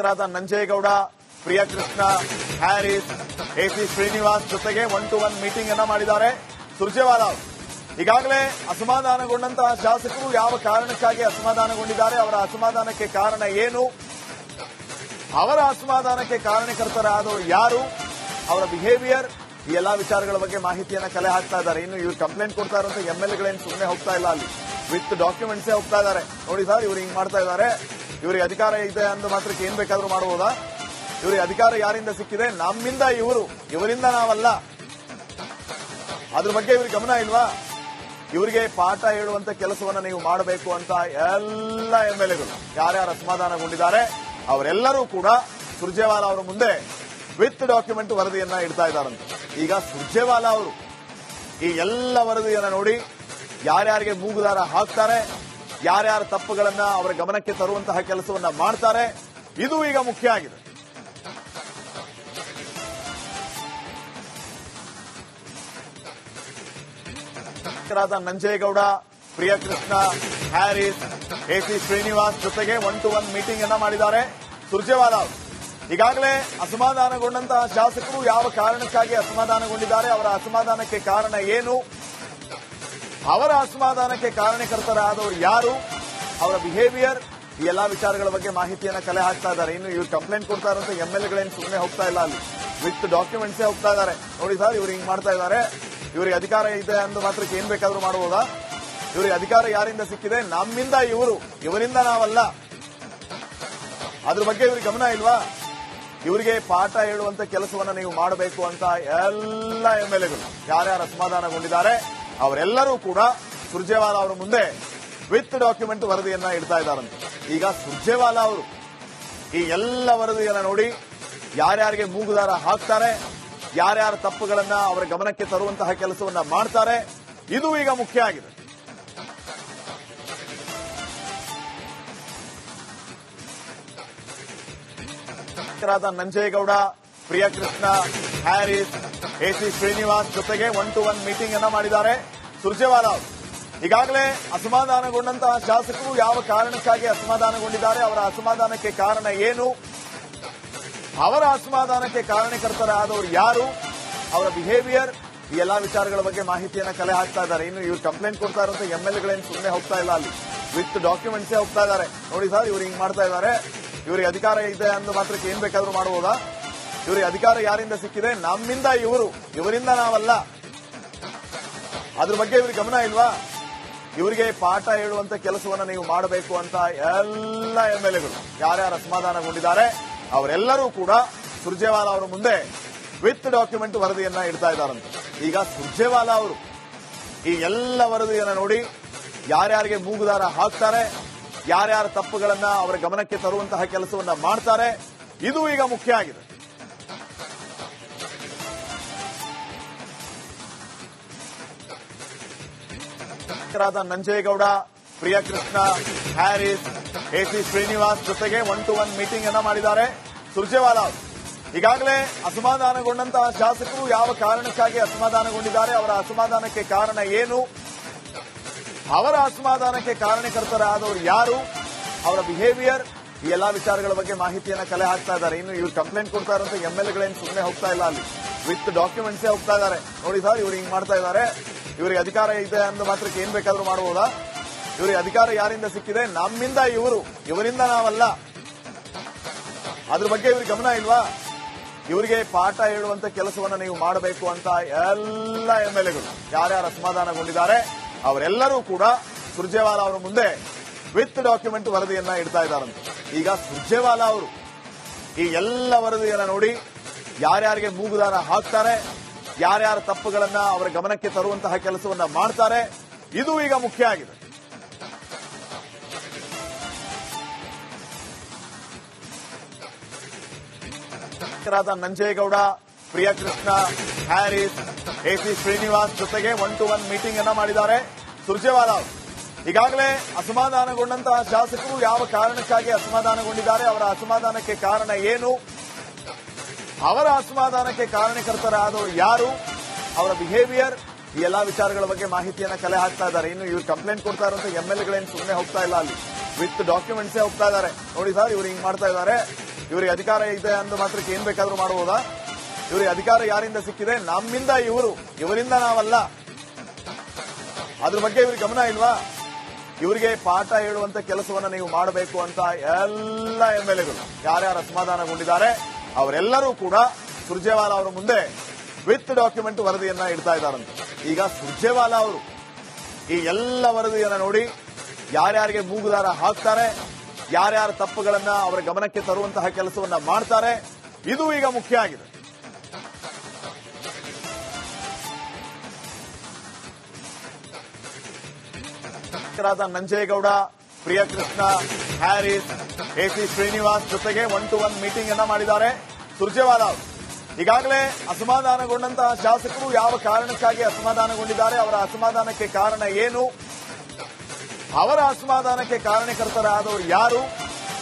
ಶಾಸಕರಾದ Nanjegowda, Priyakrishna, Harris, AC Srinivas ಜೊತೆಗೆ 1-to-1 meeting ಅನ್ನ ಮಾಡಿದ್ದಾರೆ ಸುರ್ಜೇವಾಲಾ ಅವರು. ಈಗಾಗಲೇ ಅಸಮಾಧಾನಗೊಂಡಂತಹ ಶಾಸಕರು ಯಾವ ಕಾರಣಕ್ಕಾಗಿ ಅಸಮಾಧಾನಗೊಂಡಿದ್ದಾರೆ, ಅವರ ಅಸಮಾಧಾನಕ್ಕೆ ಕಾರಣ ಏನು, ಅವರ ಅಸಮಾಧಾನಕ್ಕೆ ಕಾರಣಕರ್ತರಾದವರು ಯಾರು, ಅವರ ಬಿಹೇವಿಯರ್, ಈ ಎಲ್ಲಾ ವಿಚಾರಗಳ ಬಗ್ಗೆ ಮಾಹಿತಿಯನ್ನ ಕಲೆ ಹಾಕ್ತಾ ಇದ್ದಾರೆ. ಇನ್ನು ಇವ್ರು ಕಂಪ್ಲೇಂಟ್ ಕೊಡ್ತಾ ಇರುವಂತ ಎಂಎಲ್ಎಗಳೇನು ಸುಮ್ಮನೆ ಹೋಗ್ತಾ ಇಲ್ಲ, ಅಲ್ಲಿ ವಿತ್ ಡಾಕ್ಯುಮೆಂಟ್ಸೇ ಹೋಗ್ತಾ ಇದ್ದಾರೆ. ನೋಡಿ ಸರ್, ಇವ್ರು ಹಿಂಗ್ ಮಾಡ್ತಾ ಇದ್ದಾರೆ, ಇವರಿಗೆ ಅಧಿಕಾರ ಇದೆ ಅಂದ ಮಾತ್ರಕ್ಕೆ ಏನ್ ಬೇಕಾದ್ರೂ ಮಾಡಬಹುದಾ? ಇವರಿಗೆ ಅಧಿಕಾರ ಯಾರಿಂದ ಸಿಕ್ಕಿದೆ? ನಮ್ಮಿಂದ ಇವರು, ಇವರಿಂದ ನಾವಲ್ಲ. ಅದ್ರ ಬಗ್ಗೆ ಇವ್ರಿಗೆ ಗಮನ ಇಲ್ವಾ? ಇವರಿಗೆ ಪಾಠ ಹೇಳುವಂತ ಕೆಲಸವನ್ನ ನೀವು ಮಾಡಬೇಕು ಅಂತ ಎಲ್ಲ ಎಂಎಲ್ಎಗಳು ಯಾರ್ಯಾರು ಅಸಮಾಧಾನಗೊಂಡಿದ್ದಾರೆ ಅವರೆಲ್ಲರೂ ಕೂಡ ಸುರ್ಜೇವಾಲಾ ಅವರ ಮುಂದೆ ವಿತ್ ಡಾಕ್ಯುಮೆಂಟ್ ವರದಿಯನ್ನ ಇಡ್ತಾ ಇದ್ದಾರಂತೆ. ಈಗ ಸುರ್ಜೇವಾಲಾ ಅವರು ಈ ಎಲ್ಲ ವರದಿಯನ್ನ ನೋಡಿ ಯಾರ್ಯಾರಿಗೆ ಮೂಗುದಾರ ಹಾಕ್ತಾರೆ, ಯಾರ್ಯಾರ ತಪ್ಪುಗಳನ್ನ ಅವರ ಗಮನಕ್ಕೆ ತರುವಂತಹ ಕೆಲಸವನ್ನ ಮಾಡ್ತಾರೆ, ಇದು ಈಗ ಮುಖ್ಯ ಆಗಿದೆ. ನಂಜೇಗೌಡ, ಪ್ರಿಯಕೃಷ್ಣ, ಹ್ಯಾರಿಸ್, ಎಸಿ ಶ್ರೀನಿವಾಸ್ ಜೊತೆಗೆ 1-to-1 ಮೀಟಿಂಗ್ ಅನ್ನ ಮಾಡಿದ್ದಾರೆ ಸುರ್ಜೇವಾಲಾ ಅವರು. ಈಗಾಗಲೇ ಅಸಮಾಧಾನಗೊಂಡಂತಹ ಶಾಸಕರು ಯಾವ ಕಾರಣಕ್ಕಾಗಿ ಅಸಮಾಧಾನಗೊಂಡಿದ್ದಾರೆ, ಅವರ ಅಸಮಾಧಾನಕ್ಕೆ ಕಾರಣ ಏನು, ಅವರ ಅಸಮಾಧಾನಕ್ಕೆ ಕಾರಣಕರ್ತರಾದವರು ಯಾರು, ಅವರ ಬಿಹೇವಿಯರ್, ಈ ಎಲ್ಲಾ ವಿಚಾರಗಳ ಬಗ್ಗೆ ಮಾಹಿತಿಯನ್ನ ಕಲೆ ಹಾಕ್ತಾ ಇದ್ದಾರೆ. ಇನ್ನು ಇವ್ರು ಕಂಪ್ಲೇಂಟ್ ಕೊಡ್ತಾ ಇರುವಂತ ಎಂಎಲ್ಎಗಳೇನು ಸುಮ್ಮನೆ ಹೋಗ್ತಾ ಇಲ್ಲ, ಅಲ್ಲಿ ವಿತ್ ಡಾಕ್ಯುಮೆಂಟ್ಸೇ ಹೋಗ್ತಾ ಇದ್ದಾರೆ. ನೋಡಿ ಸರ್, ಇವ್ರು ಹಿಂಗ್ ಮಾಡ್ತಾ ಇದ್ದಾರೆ, ಇವರಿಗೆ ಅಧಿಕಾರ ಇದೆ ಅಂದ ಮಾತ್ರಕ್ಕೆ ಏನ್ ಬೇಕಾದ್ರೂ ಮಾಡಬಹುದಾ? ಇವರಿಗೆ ಅಧಿಕಾರ ಯಾರಿಂದ ಸಿಕ್ಕಿದೆ? ನಮ್ಮಿಂದ ಇವರು, ಇವರಿಂದ ನಾವಲ್ಲ. ಅದ್ರ ಬಗ್ಗೆ ಇವ್ರಿಗೆ ಗಮನ ಇಲ್ವಾ? ಇವರಿಗೆ ಪಾಠ ಹೇಳುವಂತ ಕೆಲಸವನ್ನ ನೀವು ಮಾಡಬೇಕು ಅಂತ ಎಲ್ಲ ಎಂಎಲ್ಎಗಳು ಯಾರ್ಯಾರು ಅಸಮಾಧಾನಗೊಂಡಿದ್ದಾರೆ ಅವರೆಲ್ಲರೂ ಕೂಡ ಸುರ್ಜೇವಾಲಾ ಅವರ ಮುಂದೆ ವಿತ್ ಡಾಕ್ಯುಮೆಂಟ್ ವರದಿಯನ್ನ ಇಡ್ತಾ ಇದ್ದಾರಂತೆ. ಈಗ ಸುರ್ಜೇವಾಲಾ ಅವರು ಈ ಎಲ್ಲ ವರದಿಯನ್ನ ನೋಡಿ ಯಾರ್ಯಾರಿಗೆ ಮೂಗುದಾರ ಹಾಕ್ತಾರೆ, ಯಾರ್ಯಾರ ತಪ್ಪುಗಳನ್ನ ಅವರ ಗಮನಕ್ಕೆ ತರುವಂತಹ ಕೆಲಸವನ್ನ ಮಾಡ್ತಾರೆ, ಇದು ಈಗ ಮುಖ್ಯ ಆಗಿದೆ. ನಂಜೇಗೌಡ, ಪ್ರಿಯಕೃಷ್ಣ, ಹ್ಯಾರಿಸ್, ಎಸಿ ಶ್ರೀನಿವಾಸ್ ಜೊತೆಗೆ 1-to-1 ಮೀಟಿಂಗ್ ಅನ್ನ ಮಾಡಿದ್ದಾರೆ ಸುರ್ಜೇವಾಲಾ ಅವರು. ಈಗಾಗಲೇ ಅಸಮಾಧಾನಗೊಂಡಂತಹ ಶಾಸಕರು ಯಾವ ಕಾರಣಕ್ಕಾಗಿ ಅಸಮಾಧಾನಗೊಂಡಿದ್ದಾರೆ, ಅವರ ಅಸಮಾಧಾನಕ್ಕೆ ಕಾರಣ ಏನು, ಅವರ ಅಸಮಾಧಾನಕ್ಕೆ ಕಾರಣಕರ್ತರಾದವರು ಯಾರು, ಅವರ ಬಿಹೇವಿಯರ್, ಈ ಎಲ್ಲಾ ವಿಚಾರಗಳ ಬಗ್ಗೆ ಮಾಹಿತಿಯನ್ನ ಕಲೆ ಹಾಕ್ತಾ ಇದ್ದಾರೆ. ಇನ್ನು ಇವ್ರು ಕಂಪ್ಲೇಂಟ್ ಕೊಡ್ತಾ ಇರುವಂತ ಎಂಎಲ್ಎಗಳೇನು ಸುಮ್ಮನೆ ಹೋಗ್ತಾ ಇಲ್ಲ, ಅಲ್ಲಿ ವಿತ್ ಡಾಕ್ಯುಮೆಂಟ್ಸೇ ಹೋಗ್ತಾ ಇದ್ದಾರೆ. ನೋಡಿ ಸರ್, ಇವ್ರು ಹಿಂಗ್ ಮಾಡ್ತಾ ಇದ್ದಾರೆ, ಇವರಿಗೆ ಅಧಿಕಾರ ಇದೆ ಅಂದ ಮಾತ್ರಕ್ಕೆ ಏನ್ ಬೇಕಾದ್ರೂ ಮಾಡಬಹುದಾ? ಇವರಿಗೆ ಅಧಿಕಾರ ಯಾರಿಂದ ಸಿಕ್ಕಿದೆ? ನಮ್ಮಿಂದ ಇವರು, ಇವರಿಂದ ನಾವಲ್ಲ. ಅದ್ರ ಬಗ್ಗೆ ಇವ್ರಿಗೆ ಗಮನ ಇಲ್ವಾ? ಇವರಿಗೆ ಪಾಠ ಹೇಳುವಂತ ಕೆಲಸವನ್ನ ನೀವು ಮಾಡಬೇಕು ಅಂತ ಎಲ್ಲ ಎಂಎಲ್ಎಗಳು ಯಾರ್ಯಾರು ಅಸಮಾಧಾನಗೊಂಡಿದ್ದಾರೆ ಅವರೆಲ್ಲರೂ ಕೂಡ ಸುರ್ಜೇವಾಲಾ ಅವರ ಮುಂದೆ ವಿತ್ ಡಾಕ್ಯುಮೆಂಟ್ ವರದಿಯನ್ನ ಇಡ್ತಾ ಇದ್ದಾರಂತೆ. ಈಗ ಸುರ್ಜೇವಾಲಾ ಅವರು ಈ ಎಲ್ಲ ವರದಿಯನ್ನ ನೋಡಿ ಯಾರ್ಯಾರಿಗೆ ಮೂಗುದಾರ ಹಾಕ್ತಾರೆ, ಯಾರ್ಯಾರ ತಪ್ಪುಗಳನ್ನ ಅವರ ಗಮನಕ್ಕೆ ತರುವಂತಹ ಕೆಲಸವನ್ನ ಮಾಡ್ತಾರೆ, ಇದು ಈಗ ಮುಖ್ಯ ಆಗಿದೆ. ನಂಜೇಗೌಡ, ಪ್ರಿಯಕೃಷ್ಣ, ಹ್ಯಾರಿಸ್, ಎಸಿ ಶ್ರೀನಿವಾಸ್ ಜೊತೆಗೆ 1-to-1 ಮೀಟಿಂಗ್ ಅನ್ನ ಮಾಡಿದ್ದಾರೆ ಸುರ್ಜೇವಾಲಾ ಅವರು. ಈಗಾಗಲೇ ಅಸಮಾಧಾನಗೊಂಡಂತಹ ಶಾಸಕರು ಯಾವ ಕಾರಣಕ್ಕಾಗಿ ಅಸಮಾಧಾನಗೊಂಡಿದ್ದಾರೆ, ಅವರ ಅಸಮಾಧಾನಕ್ಕೆ ಕಾರಣ ಏನು, ಅವರ ಅಸಮಾಧಾನಕ್ಕೆ ಕಾರಣಕರ್ತರಾದವರು ಯಾರು, ಅವರ ಬಿಹೇವಿಯರ್, ಈ ಎಲ್ಲಾ ವಿಚಾರಗಳ ಬಗ್ಗೆ ಮಾಹಿತಿಯನ್ನ ಕಲೆ ಹಾಕ್ತಾ ಇದ್ದಾರೆ. ಇನ್ನು ಇವ್ರು ಕಂಪ್ಲೇಂಟ್ ಕೊಡ್ತಾ ಇರುವಂತ ಎಂಎಲ್ಎಗಳೇನು ಸುಮ್ಮನೆ ಹೋಗ್ತಾ ಇಲ್ಲ, ಅಲ್ಲಿ ವಿತ್ ಡಾಕ್ಯುಮೆಂಟ್ಸೇ ಹೋಗ್ತಾ ಇದ್ದಾರೆ. ನೋಡಿ ಸರ್, ಇವ್ರು ಹಿಂಗ್ ಮಾಡ್ತಾ ಇದ್ದಾರೆ, ಇವರಿಗೆ ಅಧಿಕಾರ ಇದೆ ಅಂದ ಮಾತ್ರಕ್ಕೆ ಏನ್ ಬೇಕಾದ್ರೂ ಮಾಡಬಹುದಾ? ಇವರಿಗೆ ಅಧಿಕಾರ ಯಾರಿಂದ ಸಿಕ್ಕಿದೆ? ನಮ್ಮಿಂದ ಇವರು, ಇವರಿಂದ ನಾವಲ್ಲ. ಅದ್ರ ಬಗ್ಗೆ ಇವ್ರಿಗೆ ಗಮನ ಇಲ್ವಾ? ಇವರಿಗೆ ಪಾಠ ಹೇಳುವಂತ ಕೆಲಸವನ್ನ ನೀವು ಮಾಡಬೇಕು ಅಂತ ಎಲ್ಲ ಎಂಎಲ್ಎಗಳು ಯಾರ್ಯಾರು ಅಸಮಾಧಾನಗೊಂಡಿದ್ದಾರೆ ಅವರೆಲ್ಲರೂ ಕೂಡ ಸುರ್ಜೇವಾಲಾ ಅವರ ಮುಂದೆ ವಿತ್ ಡಾಕ್ಯುಮೆಂಟ್ ವರದಿಯನ್ನ ಇಡ್ತಾ ಇದ್ದಾರಂತೆ. ಈಗ ಸುರ್ಜೇವಾಲಾ ಅವರು ಈ ಎಲ್ಲ ವರದಿಯನ್ನ ನೋಡಿ ಯಾರ್ಯಾರಿಗೆ ಮೂಗುದಾರ ಹಾಕ್ತಾರೆ, ಯಾರ್ಯಾರ ತಪ್ಪುಗಳನ್ನ ಅವರ ಗಮನಕ್ಕೆ ತರುವಂತಹ ಕೆಲಸವನ್ನ ಮಾಡ್ತಾರೆ, ಇದು ಈಗ ಮುಖ್ಯ ಆಗಿದೆ. ನಂಜೇಗೌಡ, ಪ್ರಿಯಕೃಷ್ಣ, ಹ್ಯಾರಿಸ್, ಎಸಿ ಶ್ರೀನಿವಾಸ್ ಜೊತೆಗೆ 1-to-1 ಮೀಟಿಂಗ್ ಅನ್ನ ಮಾಡಿದ್ದಾರೆ ಸುರ್ಜೇವಾಲಾ ಅವರು. ಈಗಾಗಲೇ ಅಸಮಾಧಾನಗೊಂಡಂತಹ ಶಾಸಕರು ಯಾವ ಕಾರಣಕ್ಕಾಗಿ ಅಸಮಾಧಾನಗೊಂಡಿದ್ದಾರೆ, ಅವರ ಅಸಮಾಧಾನಕ್ಕೆ ಕಾರಣ ಏನು, ಅವರ ಅಸಮಾಧಾನಕ್ಕೆ ಕಾರಣಕರ್ತರಾದವರು ಯಾರು, ಅವರ ಬಿಹೇವಿಯರ್, ಈ ಎಲ್ಲಾ ವಿಚಾರಗಳ ಬಗ್ಗೆ ಮಾಹಿತಿಯನ್ನ ಕಲೆ ಹಾಕ್ತಾ ಇದ್ದಾರೆ. ಇನ್ನು ಇವ್ರು ಕಂಪ್ಲೇಂಟ್ ಕೊಡ್ತಾ ಇರುವಂತ ಎಂಎಲ್ಎಗಳೇನು ಸುಮ್ಮನೆ ಹೋಗ್ತಾ ಇಲ್ಲ, ಅಲ್ಲಿ ವಿತ್ ಡಾಕ್ಯುಮೆಂಟ್ಸೇ ಹೋಗ್ತಾ ಇದ್ದಾರೆ. ನೋಡಿ ಸರ್, ಇವ್ರು ಹಿಂಗ್ ಮಾಡ್ತಾ ಇದ್ದಾರೆ, ಇವರಿಗೆ ಅಧಿಕಾರ ಇದೆ ಅಂದ ಮಾತ್ರಕ್ಕೆ ಏನ್ ಬೇಕಾದ್ರೂ ಮಾಡಬಹುದಾ? ಇವರಿಗೆ ಅಧಿಕಾರ ಯಾರಿಂದ ಸಿಕ್ಕಿದೆ? ನಮ್ಮಿಂದ ಇವರು, ಇವರಿಂದ ನಾವಲ್ಲ. ಅದ್ರ ಬಗ್ಗೆ ಇವ್ರಿಗೆ ಗಮನ ಇಲ್ವಾ? ಇವರಿಗೆ ಪಾಠ ಹೇಳುವಂತ ಕೆಲಸವನ್ನ ನೀವು ಮಾಡಬೇಕು ಅಂತ ಎಲ್ಲ ಎಂಎಲ್ಎಗಳು ಯಾರ್ಯಾರು ಅಸಮಾಧಾನಗೊಂಡಿದ್ದಾರೆ ಅವರೆಲ್ಲರೂ ಕೂಡ ಸುರ್ಜೇವಾಲಾ ಅವರ ಮುಂದೆ ವಿತ್ ಡಾಕ್ಯುಮೆಂಟ್ ವರದಿಯನ್ನ ಇಡ್ತಾ ಇದ್ದಾರಂತೆ. ಈಗ ಸುರ್ಜೇವಾಲಾ ಅವರು ಈ ಎಲ್ಲ ವರದಿಯನ್ನ ನೋಡಿ ಯಾರ್ಯಾರಿಗೆ ಮೂಗುದಾರ ಹಾಕ್ತಾರೆ, ಯಾರ್ಯಾರ ತಪ್ಪುಗಳನ್ನ ಅವರ ಗಮನಕ್ಕೆ ತರುವಂತಹ ಕೆಲಸವನ್ನ ಮಾಡ್ತಾರೆ, ಇದು ಈಗ ಮುಖ್ಯ ಆಗಿದೆ. ನಂಜೇಗೌಡ, ಪ್ರಿಯಕೃಷ್ಣ, ಹ್ಯಾರಿಸ್, ಎಸಿ ಶ್ರೀನಿವಾಸ್ ಜೊತೆಗೆ 1-to-1 ಮೀಟಿಂಗ್ ಅನ್ನ ಮಾಡಿದ್ದಾರೆ ಸುರ್ಜೇವಾಲಾ ಅವರು. ಈಗಾಗಲೇ ಅಸಮಾಧಾನಗೊಂಡಂತಹ ಶಾಸಕರು ಯಾವ ಕಾರಣಕ್ಕಾಗಿ ಅಸಮಾಧಾನಗೊಂಡಿದ್ದಾರೆ, ಅವರ ಅಸಮಾಧಾನಕ್ಕೆ ಕಾರಣ ಏನು, ಅವರ ಅಸಮಾಧಾನಕ್ಕೆ ಕಾರಣಕರ್ತರಾದವರು ಯಾರು,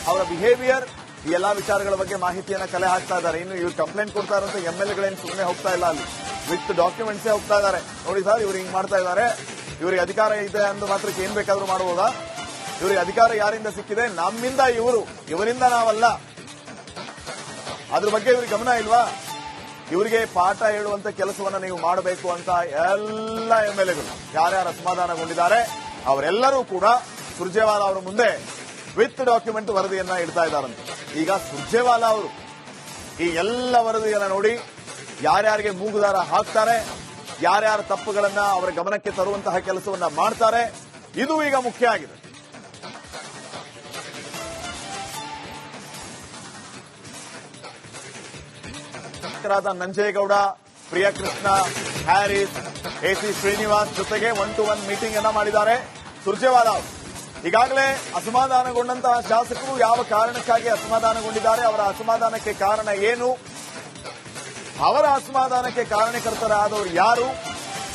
ಅವರ ಬಿಹೇವಿಯರ್, ಈ ಎಲ್ಲಾ ವಿಚಾರಗಳ ಬಗ್ಗೆ ಮಾಹಿತಿಯನ್ನ ಕಲೆ ಹಾಕ್ತಾ ಇದ್ದಾರೆ. ಇನ್ನು ಇವ್ರು ಕಂಪ್ಲೇಂಟ್ ಕೊಡ್ತಾ ಇರುವಂತ ಎಂಎಲ್ಎಗಳೇನು ಸುಮ್ಮನೆ ಹೋಗ್ತಾ ಇಲ್ಲ, ಅಲ್ಲಿ ವಿತ್ ಡಾಕ್ಯುಮೆಂಟ್ಸೇ ಹೋಗ್ತಾ ಇದ್ದಾರೆ. ನೋಡಿ ಸರ್, ಇವ್ರು ಹಿಂಗ್ ಮಾಡ್ತಾ ಇದ್ದಾರೆ, ಇವರಿಗೆ ಅಧಿಕಾರ ಇದೆ ಅಂದ ಮಾತ್ರಕ್ಕೆ ಏನ್ ಬೇಕಾದ್ರೂ ಮಾಡಬಹುದಾ? ಇವರಿಗೆ ಅಧಿಕಾರ ಯಾರಿಂದ ಸಿಕ್ಕಿದೆ? ನಮ್ಮಿಂದ ಇವರು, ಇವರಿಂದ ನಾವಲ್ಲ. ಅದ್ರ ಬಗ್ಗೆ ಇವ್ರಿಗೆ ಗಮನ ಇಲ್ವಾ? ಇವರಿಗೆ ಪಾಠ ಹೇಳುವಂತ ಕೆಲಸವನ್ನ ನೀವು ಮಾಡಬೇಕು ಅಂತ ಎಲ್ಲ ಎಂಎಲ್ಎಗಳು ಯಾರ್ಯಾರು ಅಸಮಾಧಾನಗೊಂಡಿದ್ದಾರೆ ಅವರೆಲ್ಲರೂ ಕೂಡ ಸುರ್ಜೇವಾಲಾ ಅವರ ಮುಂದೆ ವಿತ್ ಡಾಕ್ಯುಮೆಂಟ್ ವರದಿಯನ್ನ ಇಡ್ತಾ ಇದ್ದಾರಂತೆ. ಈಗ ಸುರ್ಜೇವಾಲಾ ಅವರು ಈ ಎಲ್ಲ ವರದಿಯನ್ನ ನೋಡಿ ಯಾರ್ಯಾರಿಗೆ ಮೂಗುದಾರ ಹಾಕ್ತಾರೆ, ಯಾರ್ಯಾರ ತಪ್ಪುಗಳನ್ನ ಅವರ ಗಮನಕ್ಕೆ ತರುವಂತಹ ಕೆಲಸವನ್ನ ಮಾಡ್ತಾರೆ, ಇದು ಈಗ ಮುಖ್ಯ ಆಗಿದೆ. ನಂಜೇಗೌಡ, ಪ್ರಿಯಕೃಷ್ಣ, ಹ್ಯಾರಿಸ್, ಎಸಿ ಶ್ರೀನಿವಾಸ್ ಜೊತೆಗೆ 1-to-1 ಮೀಟಿಂಗ್ ಅನ್ನ ಮಾಡಿದ್ದಾರೆ ಸುರ್ಜೇವಾಲಾ ಅವರು. ಈಗಾಗಲೇ ಅಸಮಾಧಾನಗೊಂಡಂತಹ ಶಾಸಕರು ಯಾವ ಕಾರಣಕ್ಕಾಗಿ ಅಸಮಾಧಾನಗೊಂಡಿದ್ದಾರೆ, ಅವರ ಅಸಮಾಧಾನಕ್ಕೆ ಕಾರಣ ಏನು, ಅವರ ಅಸಮಾಧಾನಕ್ಕೆ ಕಾರಣಕರ್ತರಾದವರು ಯಾರು,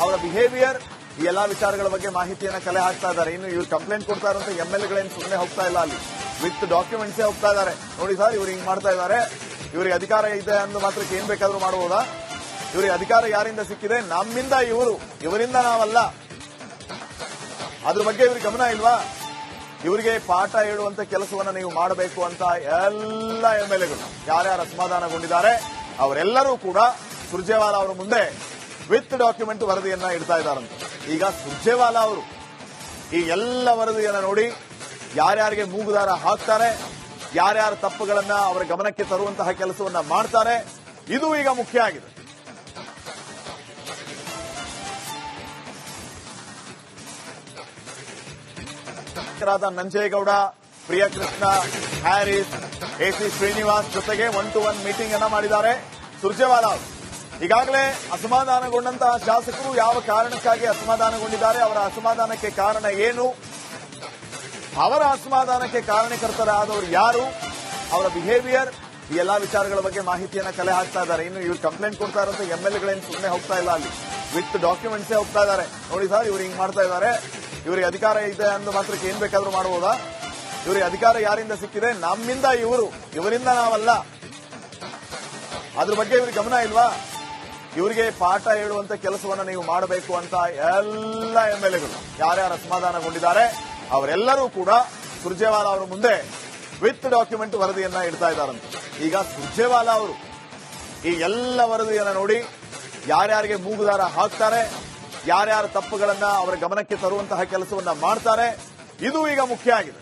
ಅವರ ಬಿಹೇವಿಯರ್, ಈ ಎಲ್ಲಾ ವಿಚಾರಗಳ ಬಗ್ಗೆ ಮಾಹಿತಿಯನ್ನ ಕಲೆ ಹಾಕ್ತಾ ಇದ್ದಾರೆ. ಇನ್ನು ಇವ್ರು ಕಂಪ್ಲೇಂಟ್ ಕೊಡ್ತಾ ಇರುವಂತ ಎಂಎಲ್ಎಗಳೇನು ಸುಮ್ಮನೆ ಹೋಗ್ತಾ ಇಲ್ಲ, ಅಲ್ಲಿ ವಿತ್ ಡಾಕ್ಯುಮೆಂಟ್ಸೇ ಹೋಗ್ತಾ ಇದ್ದಾರೆ. ನೋಡಿ ಸರ್, ಇವ್ರು ಹಿಂಗ್ ಮಾಡ್ತಾ ಇದ್ದಾರೆ, ಇವರಿಗೆ ಅಧಿಕಾರ ಇದೆ ಅಂದ ಮಾತ್ರಕ್ಕೆ ಏನ್ ಬೇಕಾದ್ರೂ ಮಾಡಬಹುದಾ? ಇವರಿಗೆ ಅಧಿಕಾರ ಯಾರಿಂದ ಸಿಕ್ಕಿದೆ? ನಮ್ಮಿಂದ ಇವರು, ಇವರಿಂದ ನಾವಲ್ಲ. ಅದ್ರ ಬಗ್ಗೆ ಇವ್ರಿಗೆ ಗಮನ ಇಲ್ವಾ? ಇವರಿಗೆ ಪಾಠ ಹೇಳುವಂತ ಕೆಲಸವನ್ನ ನೀವು ಮಾಡಬೇಕು ಅಂತ ಎಲ್ಲ ಎಂಎಲ್ಎಗಳು ಯಾರ್ಯಾರು ಅಸಮಾಧಾನಗೊಂಡಿದ್ದಾರೆ ಅವರೆಲ್ಲರೂ ಕೂಡ ಸುರ್ಜೇವಾಲಾ ಅವರ ಮುಂದೆ ವಿತ್ ಡಾಕ್ಯುಮೆಂಟ್ ವರದಿಯನ್ನ ಇಡ್ತಾ ಇದ್ದಾರಂತೆ. ಈಗ ಸುರ್ಜೇವಾಲಾ ಅವರು ಈ ಎಲ್ಲ ವರದಿಯನ್ನ ನೋಡಿ ಯಾರ್ಯಾರಿಗೆ ಮೂಗುದಾರ ಹಾಕ್ತಾರೆ, ಯಾರ್ಯಾರ ತಪ್ಪುಗಳನ್ನ ಅವರ ಗಮನಕ್ಕೆ ತರುವಂತಹ ಕೆಲಸವನ್ನ ಮಾಡ್ತಾರೆ, ಇದು ಈಗ ಮುಖ್ಯ ಆಗಿದೆ. ನಂಜೇಗೌಡ, ಪ್ರಿಯಕೃಷ್ಣ, ಹ್ಯಾರಿಸ್, ಎಸಿ ಶ್ರೀನಿವಾಸ್ ಜೊತೆಗೆ 1-to-1 ಮೀಟಿಂಗ್ ಅನ್ನ ಮಾಡಿದ್ದಾರೆ ಸುರ್ಜೇವಾಲಾ ಅವರು. ಈಗಾಗಲೇ ಅಸಮಾಧಾನಗೊಂಡಂತಹ ಶಾಸಕರು ಯಾವ ಕಾರಣಕ್ಕಾಗಿ ಅಸಮಾಧಾನಗೊಂಡಿದ್ದಾರೆ, ಅವರ ಅಸಮಾಧಾನಕ್ಕೆ ಕಾರಣ ಏನು, ಅವರ ಅಸಮಾಧಾನಕ್ಕೆ ಕಾರಣಕರ್ತರಾದವರು ಯಾರು, ಅವರ ಬಿಹೇವಿಯರ್, ಈ ಎಲ್ಲಾ ವಿಚಾರಗಳ ಬಗ್ಗೆ ಮಾಹಿತಿಯನ್ನ ಕಲೆ ಹಾಕ್ತಾ ಇದ್ದಾರೆ. ಇನ್ನು ಇವ್ರು ಕಂಪ್ಲೇಂಟ್ ಕೊಡ್ತಾ ಇರುವಂತ ಎಂಎಲ್ಎಗಳೇನು ಸುಮ್ಮನೆ ಹೋಗ್ತಾ ಇಲ್ಲ, ಅಲ್ಲಿ ವಿತ್ ಡಾಕ್ಯುಮೆಂಟ್ಸೇ ಹೋಗ್ತಾ ಇದ್ದಾರೆ. ನೋಡಿ ಸರ್, ಇವ್ರು ಹಿಂಗ್ ಮಾಡ್ತಾ ಇದ್ದಾರೆ, ಇವರಿಗೆ ಅಧಿಕಾರ ಇದೆ ಅಂದ ಮಾತ್ರಕ್ಕೆ ಏನ್ ಬೇಕಾದ್ರೂ ಮಾಡಬಹುದಾ? ಇವರಿಗೆ ಅಧಿಕಾರ ಯಾರಿಂದ ಸಿಕ್ಕಿದೆ? ನಮ್ಮಿಂದ ಇವರು, ಇವರಿಂದ ನಾವಲ್ಲ. ಅದ್ರ ಬಗ್ಗೆ ಇವ್ರಿಗೆ ಗಮನ ಇಲ್ವಾ? ಇವರಿಗೆ ಪಾಠ ಹೇಳುವಂತ ಕೆಲಸವನ್ನ ನೀವು ಮಾಡಬೇಕು ಅಂತ ಎಲ್ಲ ಎಂಎಲ್ಎಗಳು ಯಾರ್ಯಾರು ಅಸಮಾಧಾನಗೊಂಡಿದ್ದಾರೆ ಅವರೆಲ್ಲರೂ ಕೂಡ ಸುರ್ಜೇವಾಲಾ ಅವರ ಮುಂದೆ ವಿತ್ ಡಾಕ್ಯುಮೆಂಟ್ ವರದಿಯನ್ನ ಇಡ್ತಾ ಇದ್ದಾರಂತೆ. ಈಗ ಸುರ್ಜೇವಾಲಾ ಅವರು ಈ ಎಲ್ಲ ವರದಿಯನ್ನ ನೋಡಿ ಯಾರ್ಯಾರಿಗೆ ಮೂಗುದಾರ ಹಾಕ್ತಾರೆ, ಯಾರ್ಯಾರ ತಪ್ಪುಗಳನ್ನ ಅವರ ಗಮನಕ್ಕೆ ತರುವಂತಹ ಕೆಲಸವನ್ನ ಮಾಡ್ತಾರೆ, ಇದು ಈಗ ಮುಖ್ಯ ಆಗಿದೆ.